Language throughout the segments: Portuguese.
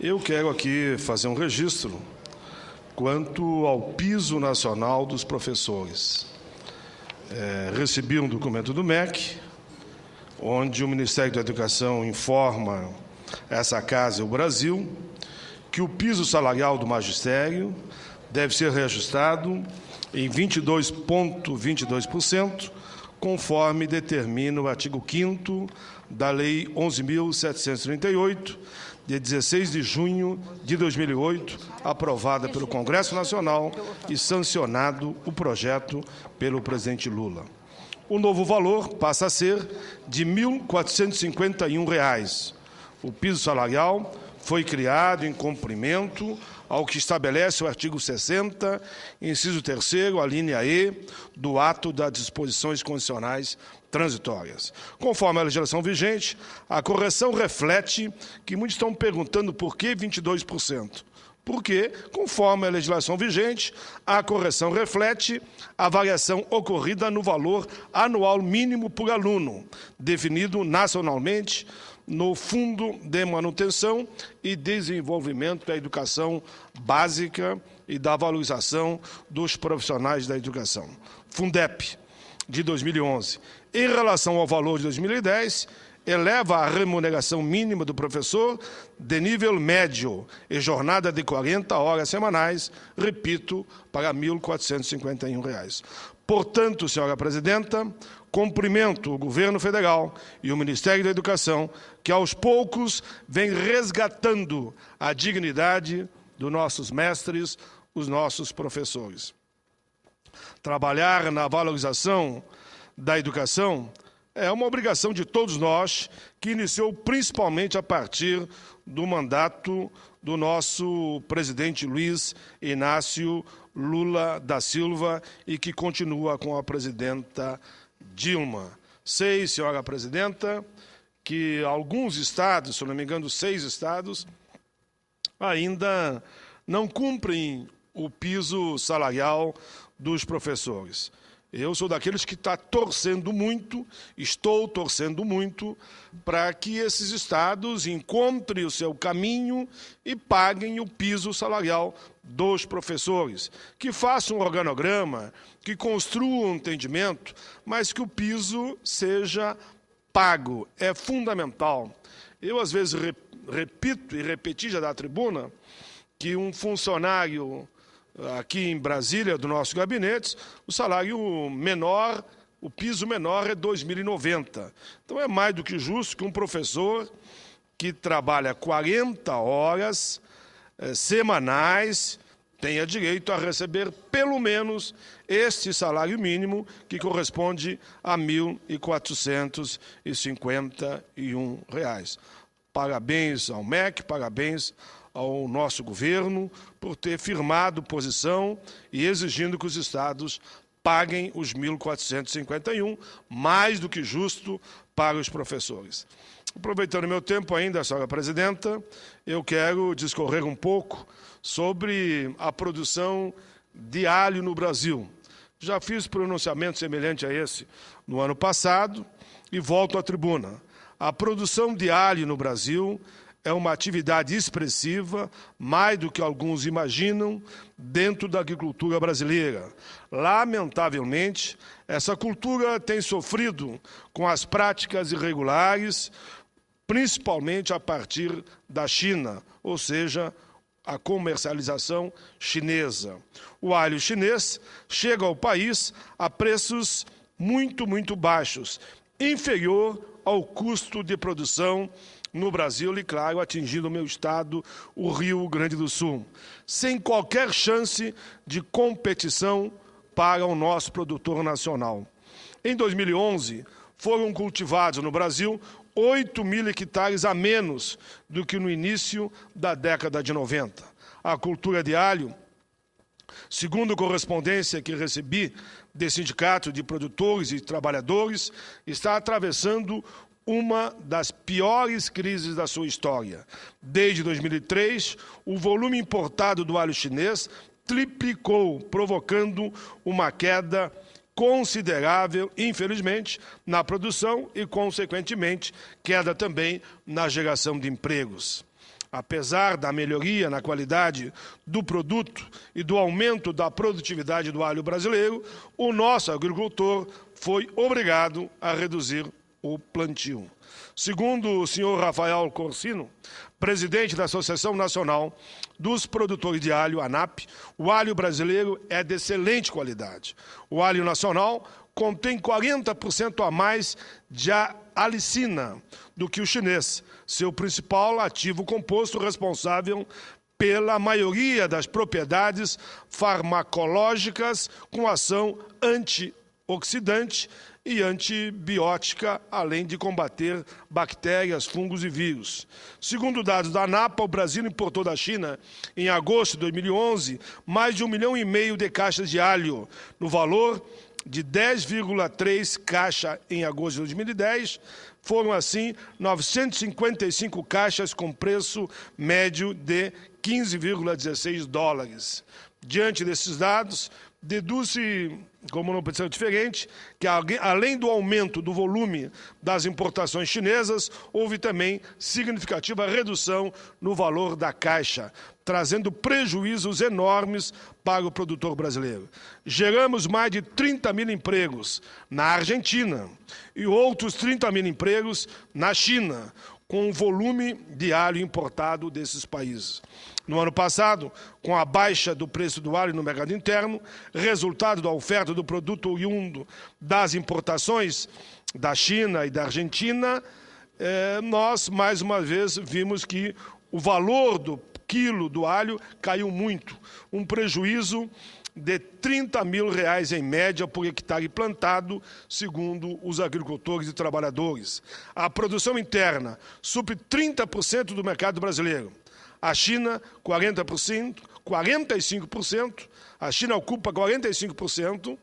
Eu quero aqui fazer um registro quanto ao piso nacional dos professores. Recebi um documento do MEC, onde o Ministério da Educação informa essa casa e o Brasil que o piso salarial do magistério deve ser reajustado em 22,22%, conforme determina o artigo 5º da Lei 11.738, de 16 de junho de 2008, aprovada pelo Congresso Nacional e sancionado o projeto pelo presidente Lula. O novo valor passa a ser de R$ 1.451. O piso salarial foi criado em cumprimento ao que estabelece o artigo 60, inciso 3º, a linha E, do ato das disposições condicionais transitórias. Conforme a legislação vigente, a correção reflete que muitos estão perguntando por que 22%. Porque, conforme a legislação vigente, a correção reflete a variação ocorrida no valor anual mínimo por aluno, definido nacionalmente no Fundo de Manutenção e Desenvolvimento da Educação Básica e da Valorização dos Profissionais da Educação, Fundep, de 2011. Em relação ao valor de 2010, eleva a remuneração mínima do professor de nível médio e jornada de 40 horas semanais, repito, para R$ 1.451. Portanto, senhora presidenta, cumprimento o governo federal e o Ministério da Educação, que aos poucos vem resgatando a dignidade dos nossos mestres, os nossos professores. Trabalhar na valorização da educação é uma obrigação de todos nós, que iniciou principalmente a partir do mandato do nosso presidente Luiz Inácio Lula da Silva e que continua com a presidenta Dilma. Sei, senhora presidenta, que alguns estados, se não me engano, 6 estados, ainda não cumprem o piso salarial dos professores. Eu sou daqueles que estou torcendo muito para que esses estados encontrem o seu caminho e paguem o piso salarial dos professores, que façam um organograma, que construam um entendimento, mas que o piso seja pago. É fundamental. Eu, às vezes, repito e repeti já da tribuna que um funcionário aqui em Brasília, do nosso gabinete, o salário menor, o piso menor é R$ 2.090. Então, é mais do que justo que um professor que trabalha 40 horas semanais tenha direito a receber, pelo menos, este salário mínimo, que corresponde a R$ 1.451. Parabéns ao MEC, parabéns ao nosso governo por ter firmado posição e exigindo que os estados paguem os 1.451, mais do que justo para os professores. Aproveitando meu tempo ainda, senhora presidenta, eu quero discorrer um pouco sobre a produção de alho no Brasil. Já fiz pronunciamento semelhante a esse no ano passado e volto à tribuna. A produção de alho no Brasil é uma atividade expressiva, mais do que alguns imaginam, dentro da agricultura brasileira. Lamentavelmente, essa cultura tem sofrido com as práticas irregulares, principalmente a partir da China, ou seja, a comercialização chinesa. O alho chinês chega ao país a preços muito baixos, inferior ao custo de produção no Brasil e, claro, atingindo o meu estado, o Rio Grande do Sul, sem qualquer chance de competição para o nosso produtor nacional. Em 2011, foram cultivados no Brasil 8.000 hectares a menos do que no início da década de 90. A cultura de alho, segundo correspondência que recebi de sindicato de produtores e trabalhadores, está atravessando uma das piores crises da sua história. Desde 2003, o volume importado do alho chinês triplicou, provocando uma queda considerável, infelizmente, na produção e, consequentemente, queda também na geração de empregos. Apesar da melhoria na qualidade do produto e do aumento da produtividade do alho brasileiro, o nosso agricultor foi obrigado a reduzir o plantio. Segundo o senhor Rafael Corsino, presidente da Associação Nacional dos Produtores de Alho, ANAP, o alho brasileiro é de excelente qualidade. O alho nacional contém 40% a mais de alicina do que o chinês, seu principal ativo composto responsável pela maioria das propriedades farmacológicas com ação antioxidante e antibiótica, além de combater bactérias, fungos e vírus. Segundo dados da ANAPA, o Brasil importou da China, em agosto de 2011, mais de 1,5 milhão de caixas de alho, no valor de 10,3 caixas em agosto de 2010, foram, assim, 955 caixas com preço médio de 15,16 dólares. Diante desses dados, deduz-se, como não pode ser diferente, que além do aumento do volume das importações chinesas, houve também significativa redução no valor da caixa, trazendo prejuízos enormes para o produtor brasileiro. Geramos mais de 30 mil empregos na Argentina e outros 30 mil empregos na China, com o volume de alho importado desses países. No ano passado, com a baixa do preço do alho no mercado interno, resultado da oferta do produto oriundo das importações da China e da Argentina, nós, mais uma vez, vimos que o valor do quilo do alho caiu muito, um prejuízo de R$30 mil em média por hectare plantado, segundo os agricultores e trabalhadores. A produção interna supre 30% do mercado brasileiro. A China, 40%, 45%, a China ocupa 45%,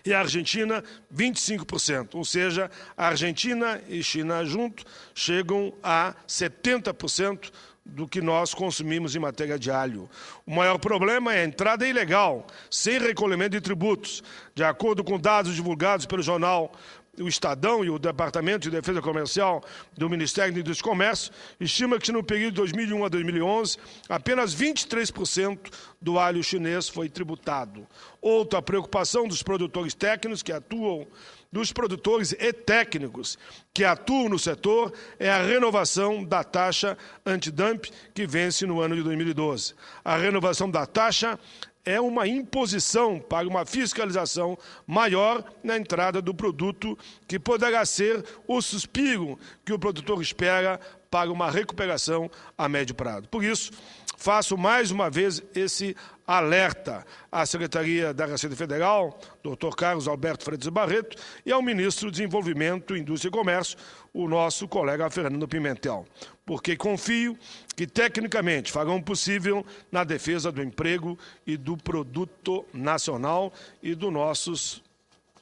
e a Argentina, 25%. Ou seja, a Argentina e China juntos chegam a 70% do que nós consumimos em matéria de alho. O maior problema é a entrada ilegal, sem recolhimento de tributos. De acordo com dados divulgados pelo jornal O Estadão e o Departamento de Defesa Comercial do Ministério da Indústria e Comércio, estima que no período de 2001 a 2011, apenas 23% do alho chinês foi tributado. Outra preocupação dos produtores técnicos que atuam dos produtores e técnicos que atuam no setor é a renovação da taxa antidumping, que vence no ano de 2012. A renovação da taxa é uma imposição para uma fiscalização maior na entrada do produto, que poderá ser o suspiro que o produtor espera para uma recuperação a médio prazo. Por isso, faço mais uma vez esse alerta à Secretaria da Receita Federal, Dr. Carlos Alberto Freitas Barreto, e ao Ministro do Desenvolvimento, Indústria e Comércio, o nosso colega Fernando Pimentel, porque confio que, tecnicamente, farão o possível na defesa do emprego e do produto nacional e dos nossos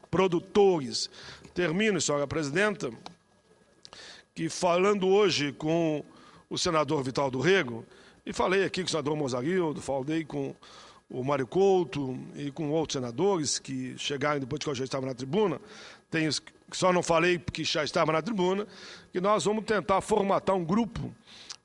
produtores. Termino, senhora presidenta, que falando hoje com o senador Vital do Rego, e falei aqui com o senador Mozarildo, falei com o Mário Couto e com outros senadores que chegaram depois que eu já estava na tribuna, só não falei porque já estava na tribuna, que nós vamos tentar formatar um grupo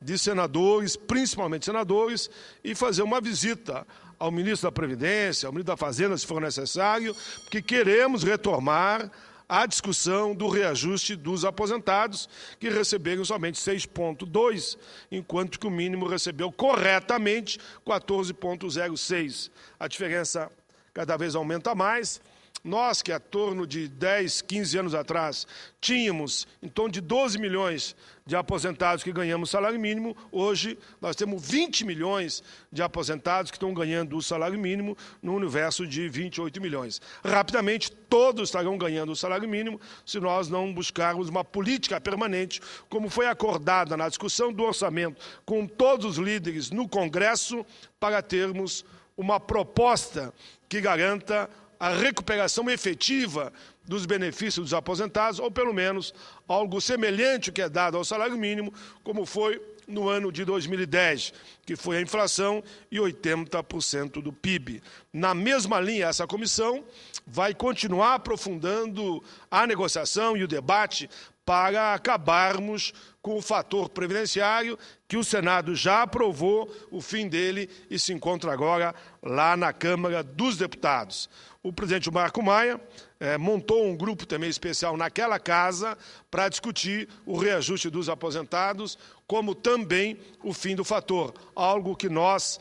de senadores, principalmente senadores, e fazer uma visita ao ministro da Previdência, ao ministro da Fazenda, se for necessário, porque queremos retomar a discussão do reajuste dos aposentados, que receberam somente 6,2, enquanto que o mínimo recebeu corretamente 14,06. A diferença cada vez aumenta mais. Nós, que há torno de 10, 15 anos atrás, tínhamos em torno de 12 milhões de aposentados que ganhamos salário mínimo, hoje nós temos 20 milhões de aposentados que estão ganhando o salário mínimo no universo de 28 milhões. Rapidamente, todos estarão ganhando o salário mínimo se nós não buscarmos uma política permanente, como foi acordada na discussão do orçamento com todos os líderes no Congresso, para termos uma proposta que garanta a recuperação efetiva dos benefícios dos aposentados, ou pelo menos algo semelhante ao que é dado ao salário mínimo, como foi no ano de 2010, que foi a inflação e 80% do PIB. Na mesma linha, essa comissão vai continuar aprofundando a negociação e o debate para acabarmos com o fator previdenciário, que o Senado já aprovou o fim dele e se encontra agora lá na Câmara dos Deputados. O presidente Marco Maia montou um grupo também especial naquela casa para discutir o reajuste dos aposentados, como também o fim do fator, algo que nós,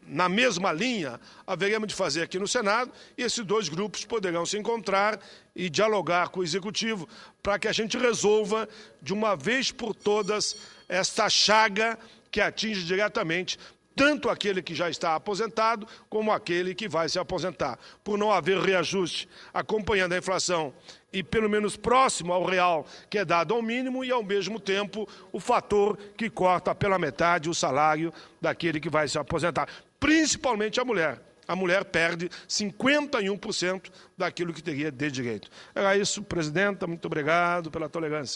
na mesma linha, haveremos de fazer aqui no Senado, e esses dois grupos poderão se encontrar e dialogar com o Executivo para que a gente resolva, de uma vez por todas, esta chaga que atinge diretamente tanto aquele que já está aposentado, como aquele que vai se aposentar. Por não haver reajuste acompanhando a inflação e pelo menos próximo ao real, que é dado ao mínimo, e ao mesmo tempo o fator que corta pela metade o salário daquele que vai se aposentar, principalmente a mulher. A mulher perde 51% daquilo que teria de direito. Era isso, presidenta. Muito obrigado pela tolerância.